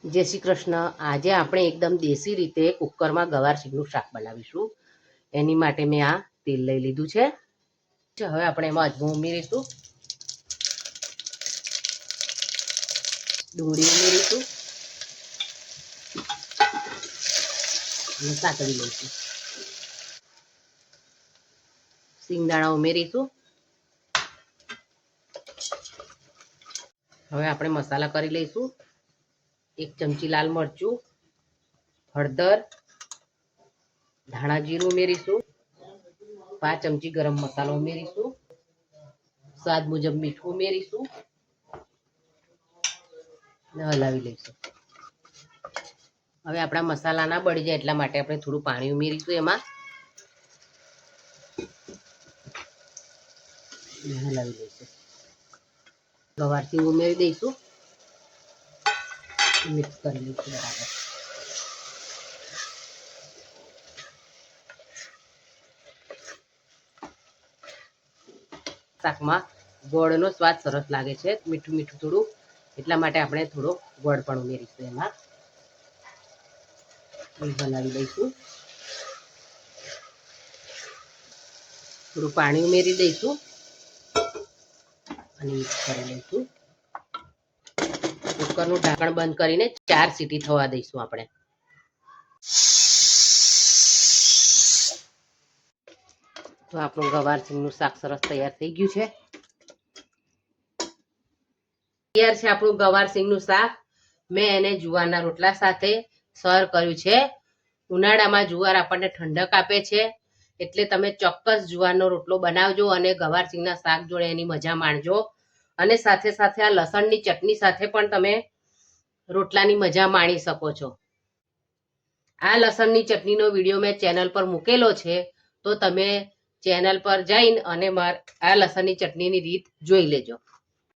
જય શ્રી કૃષ્ણ। આજે આપણે એકદમ દેશી રીતે કુકરમાં ગવાર સીંગનું શાક બનાવીશું। એની માટે મેં આ તેલ લઈ લીધું છે। હવે આપણે એમાં અજમો ઉમેરીશું, ડુંગળી ઉમેરીશું અને સાતળી લઈશું, સિંગદાણા ઉમેરીશું। હવે આપણે મસાલા કરી લઈશું। 1 ચમચી લાલ મરચું, હળદર, ધાણા જીરું ઉમેરીશું, 5 ચમચી ગરમ મસાલો ઉમેરીશું, સ્વાદ મુજબ મીઠું ઉમેરીશું અને હલાવી લઈશું। હવે આપણા મસાલા ના બળી જાય એટલા માટે આપણે થોડું પાણી ઉમેરીશું એમાં, હલાવી લઈશું। ગવાર સિંગ ઉમેરી દઈશું, મિક્સ કરી લઈશું બરાબર। શાકમાં ગોળનો સ્વાદ સરસ લાગે છે, મીઠું મીઠું થોડું, એટલા માટે આપણે થોડો ગોળ પણ ઉમેરીશું એમાં, હલાવી દઈશું। થોડું પાણી ઉમેરી દઈશું અને મિક્સ કરી લઈશું। કુકરનું ઢાંકણ બંધ કરીને 4 સીટી થવા દઈશું આપણે। તો આપણું ગવાર સિંગનું શાક સરસ તૈયાર થઈ ગયું છે। તૈયાર છે આપણું ગવાર સિંગનું શાક। મેં એને જુવારના રોટલા સાથે સર્વ કર્યું છે। ઉનાળામાં જુવાર આપણને ઠંડક આપે છે, એટલે તમે ચોક્કસ જુવારનો રોટલો બનાવજો અને ગવાર સિંગના શાક જોડે એની મજા માણજો। અને સાથે સાથે આ લસણની ચટણી સાથે પણ તમે રોટલાની મજા માણી શકો છો। આ લસણની ચટણીનો વિડીયો મેં ચેનલ પર મૂકેલો છે, તો તમે ચેનલ પર જઈને અને આ લસણની ચટણીની રીત જોઈ લેજો।